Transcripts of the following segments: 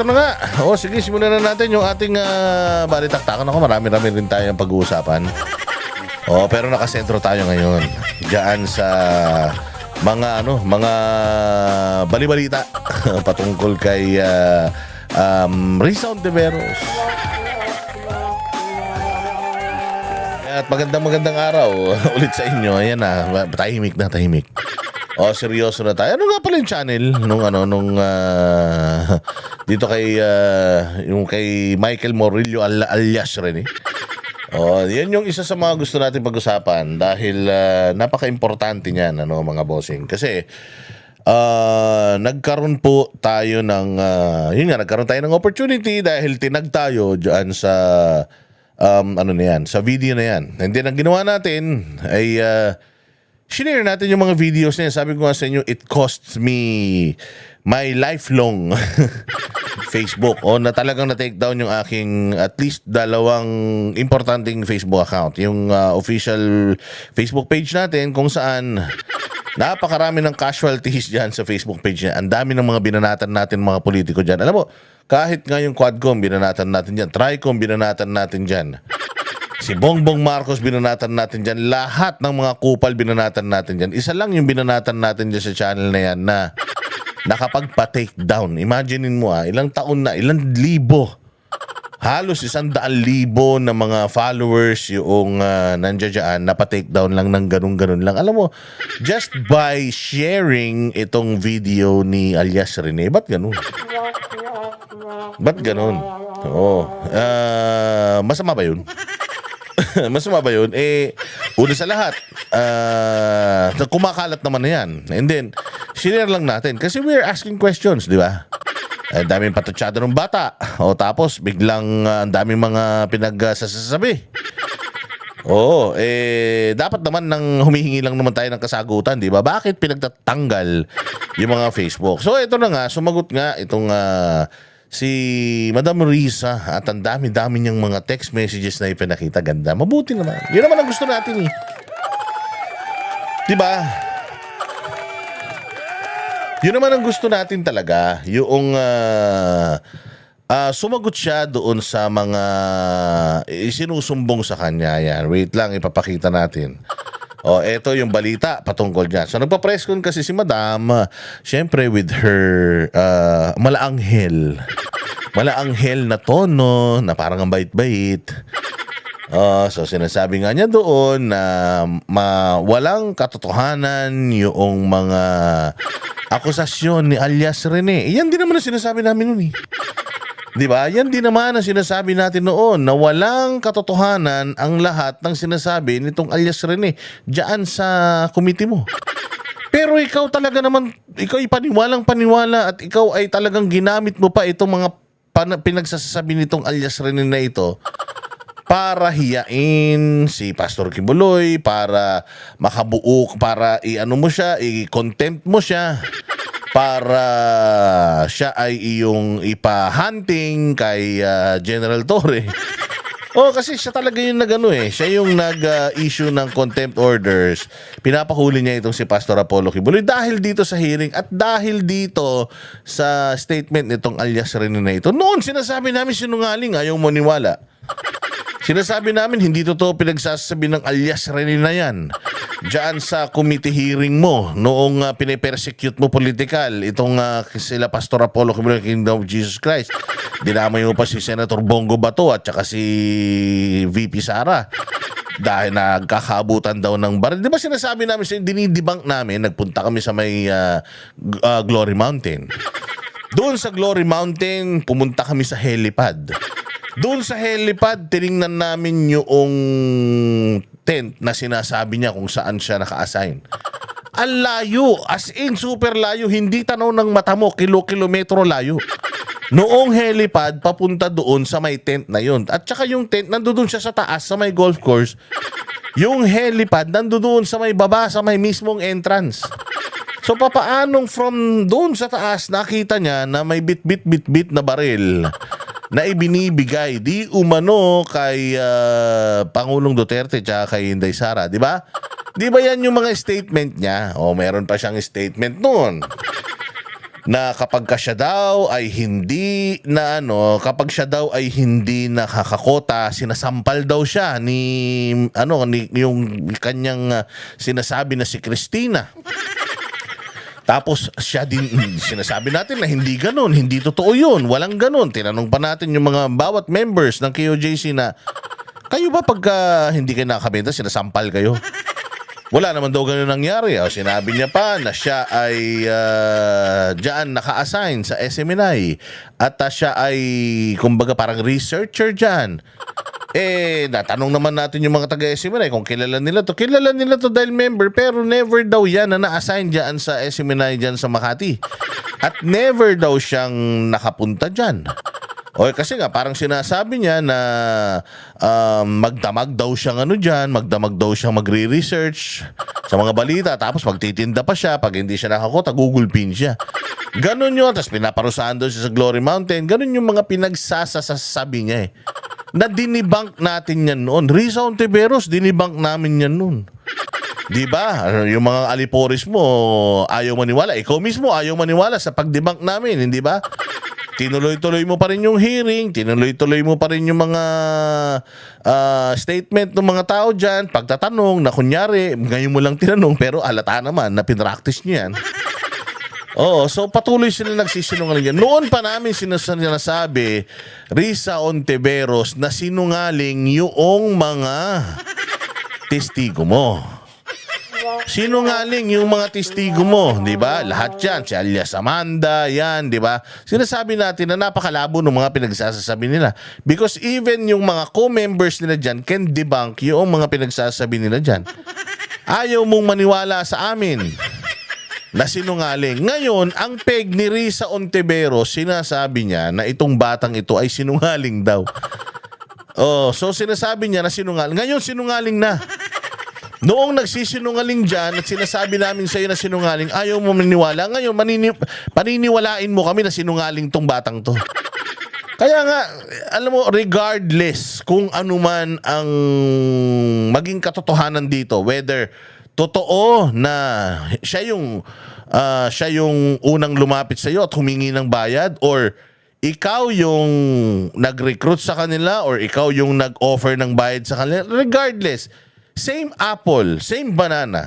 Ito na nga. Sige, simulan na natin yung ating balitaktakan. Ako, marami-rami rin tayong pag-uusapan. Pero nakasentro tayo ngayon. Diyan sa mga balibalita patungkol kay Risa Ontiveros. At magandang araw ulit sa inyo. Ayan na, tahimik. Seryoso na tayo. Ano nga pala yung channel nung dito kay yung kay Michael Morillo alias Rene. Yan yung isa sa mga gusto natin pag-usapan dahil napaka-importante niyan mga bossing. Kasi nagkaroon po tayo ng nagkaroon tayo ng opportunity dahil tinag tayo diyan sa sa video na yan. And then ang ginawa natin ay shinare natin yung mga videos niya. Sabi ko nga sa inyo, it costs me my lifelong Facebook. Na talagang na-take down yung aking at least dalawang importanteng Facebook account. Yung official Facebook page natin kung saan napakarami ng casualties dyan sa Facebook page niya. Ang dami ng mga binanatan natin mga politiko dyan. Alam mo, kahit nga yung Quadcom, binanatan natin dyan. Tricom, binanatan natin dyan. Si Bongbong Marcos, binanatan natin dyan. Lahat ng mga kupal, binanatan natin dyan. Isa lang yung binanatan natin dyan sa channel na yan na nakapagpa-take down. Imaginein mo ilang taon na, ilang libo. Halos 100,000 na mga followers yung nandiyan napa-take down lang ng ganun lang. Alam mo, just by sharing itong video ni alias Rene, ba't ganun? Masama ba yun? Masama ba yun? Una sa lahat, kumakalat naman na yan. And then, share lang natin. Kasi we're asking questions, di ba? Ang daming patutsado ng bata. Tapos, biglang ang daming mga pinagsasabi. Dapat naman nang humihingi lang naman tayo ng kasagutan, di ba? Bakit pinagtatanggal yung mga Facebook? So, ito na nga, sumagot nga itong si Madam Risa at ang dami-dami niyang mga text messages na ipinakita. Ganda. Mabuti naman. Yun naman ang gusto natin Diba? Yun naman ang gusto natin talaga. Yung sumagot siya doon sa mga isinusumbong sa kanya. Yan. Wait lang, ipapakita natin. Eto yung balita patungkol dyan. So, nagpa-press con kasi si Madam, syempre with her malaanghel na tono, na parang ang bait-bait. So, sinasabi nga niya doon na walang katotohanan yung mga akusasyon ni alias Rene. Yan din naman ang sinasabi namin noon Diba? Yan din naman ang sinasabi natin noon na walang katotohanan ang lahat ng sinasabi nitong alias Rene diyan sa committee mo. Pero ikaw talaga naman, ikaw ay paniwalang-paniwala at ikaw ay talagang ginamit mo pa itong mga pinagsasabi nitong alias Rene na ito para hiyain si Pastor Kibuloy, para makabuo, para i-contempt mo siya, para siya ay iyong ipa-hunting kay General Torre. Kasi siya talaga yung siya yung nag-issue ng contempt orders. Pinapahuli niya itong si Pastor Apollo Kibuloy dahil dito sa hearing at dahil dito sa statement nitong alias Rene na ito. Noon sinasabi namin sinungaling, ayaw mo niwala. Sinasabi namin hindi totoo pinagsasabi ng alias Rene na yan. Diyan sa committee hearing mo noong pinipersecute mo political itong sila Pastor Apollo Kibuloy, Kingdom of Jesus Christ. Dinamay mo pa si Senator Bongo Bato at saka si VP Sara dahil nagkakabutan daw ng baril. Di ba sinasabi namin, dinidebunk namin, nagpunta kami sa may Glory Mountain. Doon sa Glory Mountain, pumunta kami sa helipad. Doon sa helipad, tiningnan namin yung tent na sinasabi niya kung saan siya naka-assign. Ang layo, as in super layo, hindi tanaw ng mata mo, kilometro layo. Noong helipad, papunta doon sa may tent na yun. At saka yung tent, nandoon siya sa taas, sa may golf course. Yung helipad, nandoon sa may baba, sa may mismong entrance. So, papaanong from doon sa taas, nakita niya na may bit-bit na baril na ibinibigay di umano kay Pangulong Duterte tsaka kay Inday Sara, di ba? Di ba yan yung mga statement niya? Meron pa siyang statement noon. na kapag ka siya daw ay hindi na kapag siya daw ay hindi nakakakota, sinasampal daw siya ni yung kanyang sinasabi na si Christina. Tapos siya din, sinasabi natin na hindi ganun, hindi totoo yun, walang ganun. Tinanong pa natin yung mga bawat members ng KOJC na, kayo ba pagka hindi kayo nakakabenta, sinasampal kayo? Wala naman daw ganun nangyari. Sinabi niya pa na siya ay diyan naka-assign sa SMNI at siya ay kumbaga parang researcher diyan. Natanong naman natin yung mga taga-SMNI kung kilala nila to. Kilala nila to dahil member, pero never daw yan na na-assign diyan sa SMNI diyan sa Makati. At never daw siyang nakapunta diyan. Kasi nga parang sinasabi niya na magdamag daw siyang dyan, magdamag daw siyang magre-research sa mga balita, tapos magtitinda pa siya, pag hindi siya nakakota, Google Pin siya. Ganon yun, tapos pinaparusahan daw siya sa Glory Mountain. Ganon yung mga pinagsasasabi niya na dinibank natin yan noon. Risa Ontiveros, dinibank namin yan noon. Diba? Yung mga aliporis mo, ayaw maniwala. Ikaw mismo, ayaw maniwala sa pagdibank namin, hindi ba? Tinuloy-tuloy mo pa rin yung hearing, tinuloy-tuloy mo pa rin yung mga statement ng mga tao dyan, pagtatanong na kunyari, ngayon mo lang tinanong, pero alata naman na pinractice nyo yan. So patuloy sila nagsisinungaling yan. Noon pa namin sinasabi, Risa Ontiveros, na sinungaling yung mga testigo mo. Sinungaling yung mga testigo mo, di ba? Lahat yan, si alias Amanda, yan, di ba? Sinasabi natin na napakalabo ng mga pinagsasabi nila. Because even yung mga co-members nila dyan can debunk yung mga pinagsasabi nila dyan. Ayaw mong maniwala sa amin na sinungaling. Ngayon, ang peg ni Risa Ontiveros, sinasabi niya na itong batang ito ay sinungaling daw. So sinasabi niya na sinungaling. Ngayon, sinungaling na. Noong nagsisinungaling dyan at sinasabi namin sa iyo na sinungaling, ayaw mo maniwala. Ngayon, paniniwalain mo kami na sinungaling tong batang to. Kaya nga, alam mo, regardless kung ano man ang maging katotohanan dito, whether totoo na siya yung unang lumapit sa iyo at humingi ng bayad, or ikaw yung nag-recruit sa kanila, or ikaw yung nag-offer ng bayad sa kanila, regardless, same apple, same banana.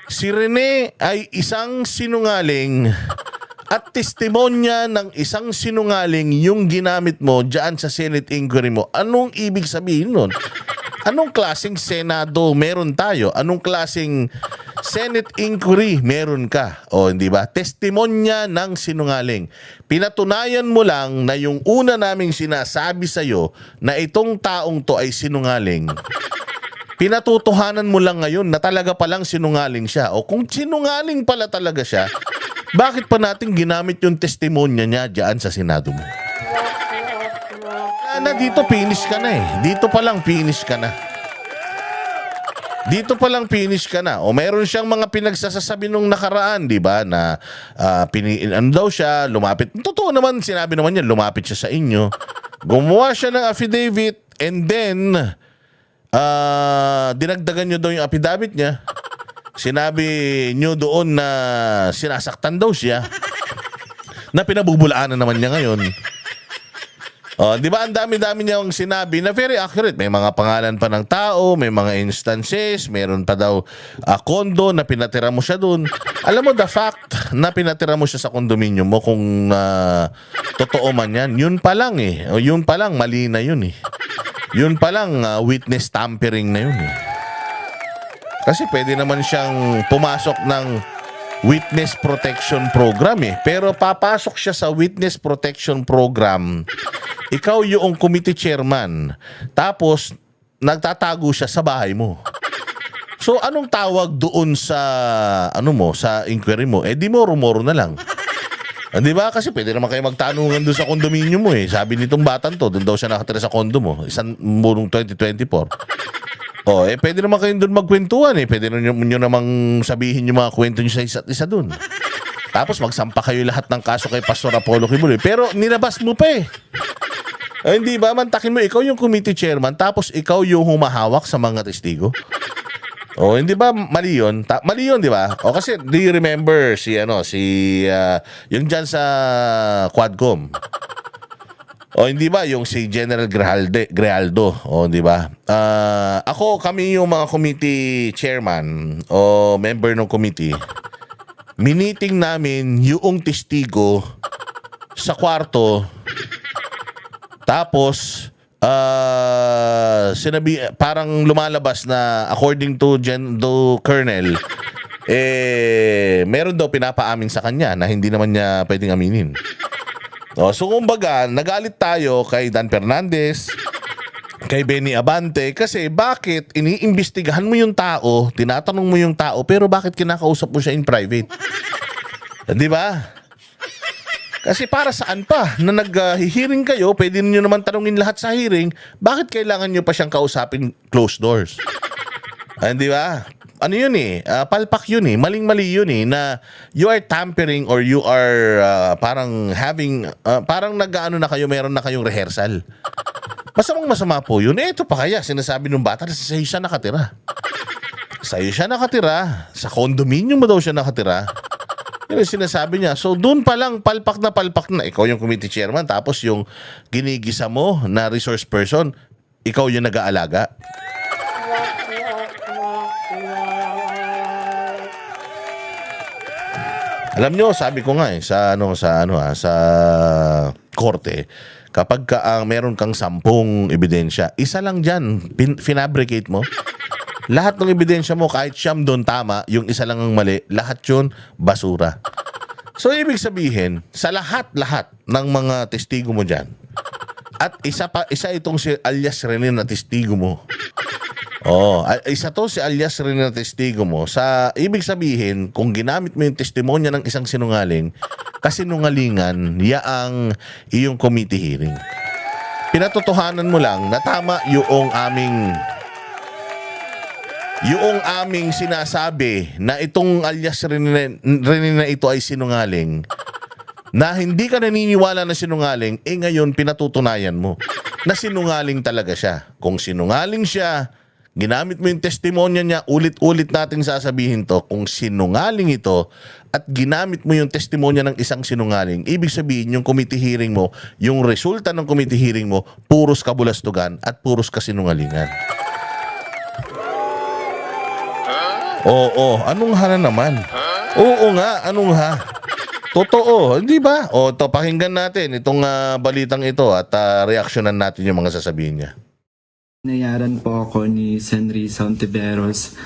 Si Rene ay isang sinungaling at testimonya ng isang sinungaling yung ginamit mo dyan sa Senate inquiry mo. Anong ibig sabihin nun? Anong klaseng Senado meron tayo? Anong klaseng Senate inquiry meron ka? Hindi ba? Testimonya ng sinungaling. Pinatunayan mo lang na yung una naming sinasabi sa'yo na itong taong to ay sinungaling. Pinatutuhanan mo lang ngayon na talaga palang sinungaling siya. O kung sinungaling pala talaga siya, bakit pa natin ginamit yung testimonya niya dyan sa Senado mo? Dito finish ka na Dito pa lang finish ka na. Dito pa lang finish ka na. O meron siyang mga pinagsasabi nung nakaraan, di ba? Na daw siya, lumapit. Totoo naman, sinabi naman niya, lumapit siya sa inyo. Gumawa siya ng affidavit and then dinagdagan nyo daw yung affidavit niya. Sinabi nyo doon na sinasaktan daw siya, na pinabubulaanan naman niya ngayon. Di ba ang dami-dami niya ang sinabi na very accurate. May mga pangalan pa ng tao, may mga instances, meron pa daw kondo na pinatira mo siya doon. Alam mo, the fact na pinatira mo siya sa kondominium mo, kung totoo man yan, yun pa lang yun pa lang, mali na yun Yun pa lang, witness tampering na yun Kasi pwede naman siyang pumasok ng witness protection program Pero papasok siya sa witness protection program, ikaw yung committee chairman, tapos nagtatago siya sa bahay mo. So anong tawag doon sa sa inquiry mo? Di moro-moro na lang. Di ba? Kasi pwede naman kayo magtanungan doon sa kondominium mo Sabi nitong batang to, doon daw siya nakatira sa kondo mo. Isang murong 2024. Pwede naman kayo doon magkwentuhan Pwede nyo namang sabihin yung mga kwento nyo sa isa't isa doon. Tapos magsampa kayo lahat ng kaso kay Pastor Apollo Kibuloy. Pero nilabas mo pa hindi ba? Mantakin mo, ikaw yung committee chairman, tapos ikaw yung humahawak sa mga testigo. O hindi ba mali yun? Mali yun, di ba? O kasi do you remember yung dyan sa Quadcom? O hindi ba yung si General Grijaldo? O di ba? Kami yung mga committee chairman o member ng committee. Miniting namin yung testigo sa kwarto. Tapos parang lumalabas na according to Colonel, meron daw pinapaamin sa kanya na hindi naman niya pwedeng aminin. So kumbaga, nagalit tayo kay Dan Fernandez, kay Benny Abante, kasi bakit iniimbestigahan mo yung tao, tinatanong mo yung tao, pero bakit kinakausap mo siya in private? Di ba? Kasi para saan pa na nag-hearing kayo, pwede niyo naman tanungin lahat sa hearing, bakit kailangan niyo pa siyang kausapin closed doors? Di ba? Ano yun palpak yun maling-mali yun na you are tampering or you are parang having, parang nag-ano na kayo, meron na kayong rehearsal. Masama po yun. Ito pa kaya, sinasabi ng bata na sa'yo siya nakatira. Sa'yo siya nakatira. Sa condominium mo daw siya nakatira. Yun yung sinasabi niya. So doon pa lang, palpak na. Ikaw yung committee chairman, tapos yung ginigisa mo na resource person, ikaw yung nag-aalaga. Alam nyo, sabi ko nga sa korte, kapag meron kang 10 ebidensya, isa lang dyan, finabricate mo. Lahat ng ebidensya mo, kahit siyam doon tama, yung isa lang ang mali, lahat yun, basura. So, ibig sabihin, sa lahat ng mga testigo mo dyan, at isa itong si alias Rene na testigo mo. Isa to si alias Rene na testigo mo. Ibig sabihin, kung ginamit mo yung testimonya ng isang sinungaling, kasinungalingan, yaang iyong committee hearing. Pinatotohanan mo lang na tama yung aming sinasabi na itong alias Rene na ito ay sinungaling, na hindi ka naniniwala na sinungaling, ngayon pinatutunayan mo na sinungaling talaga siya. Kung sinungaling siya, ginamit mo yung testimonya niya, ulit-ulit nating sasabihin to, kung sinungaling ito at ginamit mo yung testimonya ng isang sinungaling, ibig sabihin yung committee hearing mo, yung resulta ng committee hearing mo, puros kabulastugan at puros kasinungalingan. Anong ha na naman? Oo nga, anong ha? Totoo, hindi ba? Pakinggan natin itong balitang ito at reaksyonan natin yung mga sasabihin niya. Binayaran po ako ni Senri Sauntiveros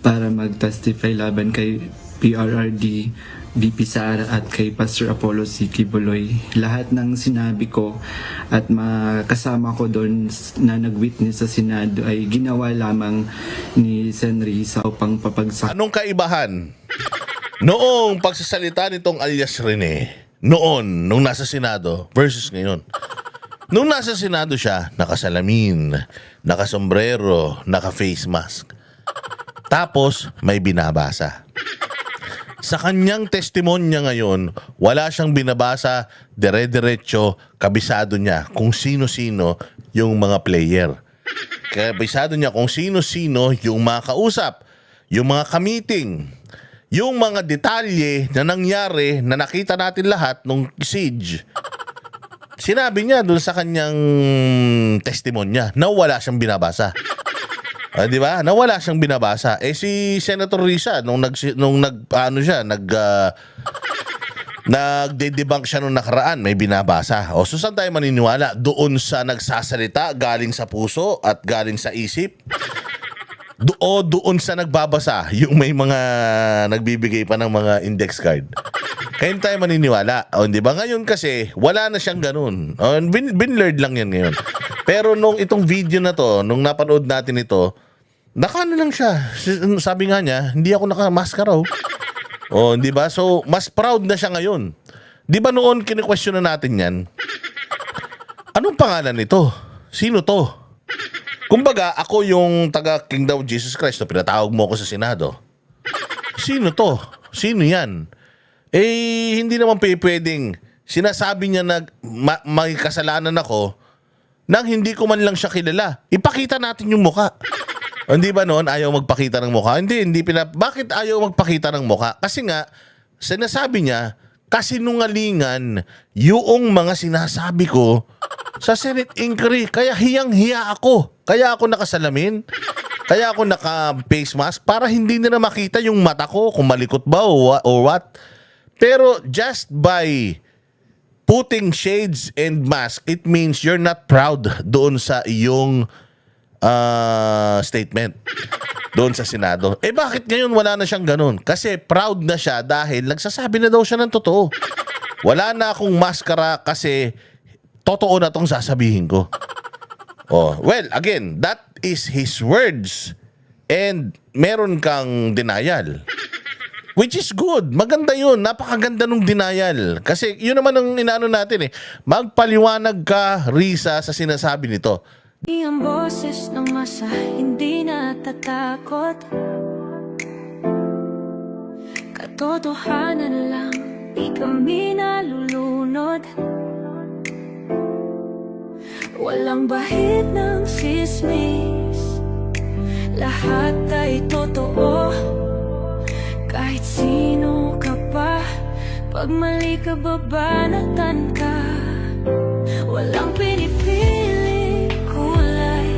para mag-testify laban kay PRRD, VP Sara at kay Pastor Apollo C. Kibuloy. Lahat ng sinabi ko at kasama ko doon na nag-witness sa Senado ay ginawa lamang ni Senri sa upang papagsak. Anong kaibahan noong pagsasalita nitong alias Rene nung nasa Senado versus ngayon? Nung nasa Senado siya, nakasalamin, nakasombrero, naka-face mask. Tapos may binabasa. Sa kanyang testimonya ngayon, wala siyang binabasa, dire-diretso, kabisado niya kung sino-sino yung mga player. Kabisado niya kung sino-sino yung mga kausap, yung mga ka-meeting, yung mga detalye na nangyari na nakita natin lahat nung siege. Sinabi niya doon sa kanyang testimonya na wala siyang binabasa. Di ba? Nawala siyang binabasa. Si Senator Risa nagde-debunk siya nung nakaraan, may binabasa. So saan tayo maniniwala? Doon sa nagsasalita galing sa puso at galing sa isip? Doon sa nagbabasa, yung may mga nagbibigay pa ng mga index card? Kaya tayo maniniwala. Di ba? Ngayon kasi, wala na siyang ganun. Binlurred lang yan ngayon. Pero nung itong video na to, nung napanood natin ito, nakano lang siya. Sabi nga niya, hindi ako nakamaska raw. Di ba? So, mas proud na siya ngayon. Di ba noon kini-question na natin yan? Anong pangalan nito? Sino to? Kumbaga, ako yung taga Kingdom of Jesus Christ na pinatawag mo ako sa Senado. Sino to? Sino yan? Hindi naman pwedeng sinasabi niya na may kasalanan ako, nang hindi ko man lang siya kilala. Ipakita natin yung muka. Hindi ba noon ayaw magpakita ng muka? Bakit ayaw magpakita ng muka? Kasi nga, sinasabi niya, kasinungalingan yung mga sinasabi ko sa Senate inquiry. Kaya hiyang-hiya ako. Kaya ako nakasalamin. Kaya ako naka-face mask para hindi nila makita yung mata ko kung malikot ba or what. Pero just by putting shades and mask, it means you're not proud doon sa iyong statement doon sa Senado. Bakit ngayon wala na siyang ganun? Kasi proud na siya dahil nagsasabi na daw siya ng totoo. Wala na akong maskara kasi totoo na tong sasabihin ko. Well, again, that is his words and meron kang denial. Which is good. Maganda yun. Napakaganda nung denial. Kasi yun naman ang inaano natin Magpaliwanag ka, Risa, sa sinasabi nito. Ang boses ng masa hindi natatakot. Katotohanan lang, di kami nalulunod. Walang bahid ng sismis, lahat ay totoo. Kahit sino ka pa, pag mali ka babanatan ka. Walang pinipili kulay,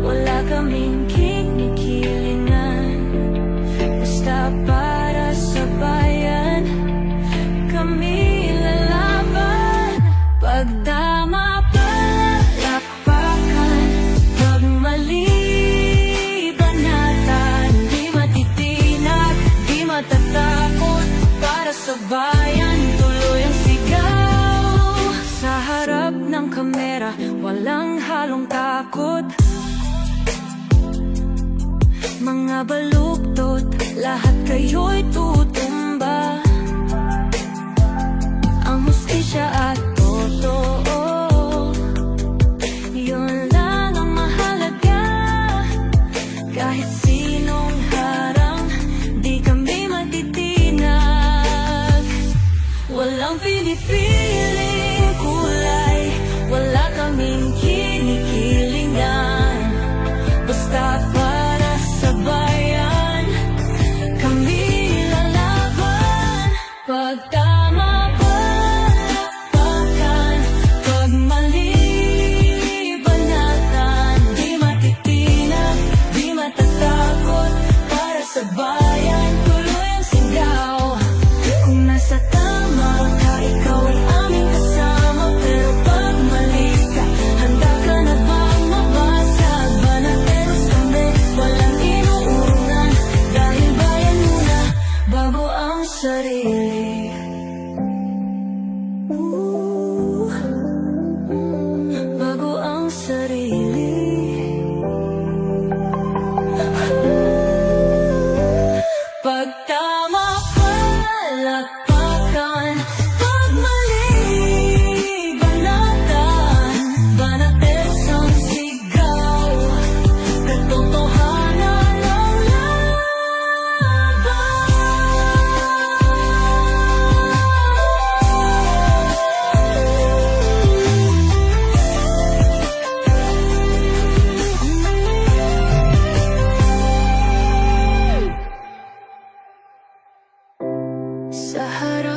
wala kaming kinikilingan. Basta para sa bayan, kami lalaban. Pagdama palakpakan, pag mali banatan. Di matitinag, di matatakot, para sa bayan tuloy ang sigaw. Sa harap ng kamera, walang halong takot. Mga baluktot, lahat kayo'y tutumba. Ang hustisya at totoo, yun lang ang mahalaga. Kahit sinong harang, di kami matitinag. Walang pinipiling kulay, wala kaming kinikilingan. Basta para sa bayan, kami lalaban. Pagtama palakpakan, pag mali banatan. Di matitinag, di matatakot, para sa bayan tuloy ang sigaw. Kung nasa tama ka, ikaw ay aming kasama. Pero pag mali ka, handa ka na bang mabasag? Banateros kami, walang inuurungan. Dahil bayan muna, bago ang sarili. Bago ang sarili. Pagtama palakpakan, pag mali banatan. Banateros ang sigaw, katotohanan ang laban. Sa harap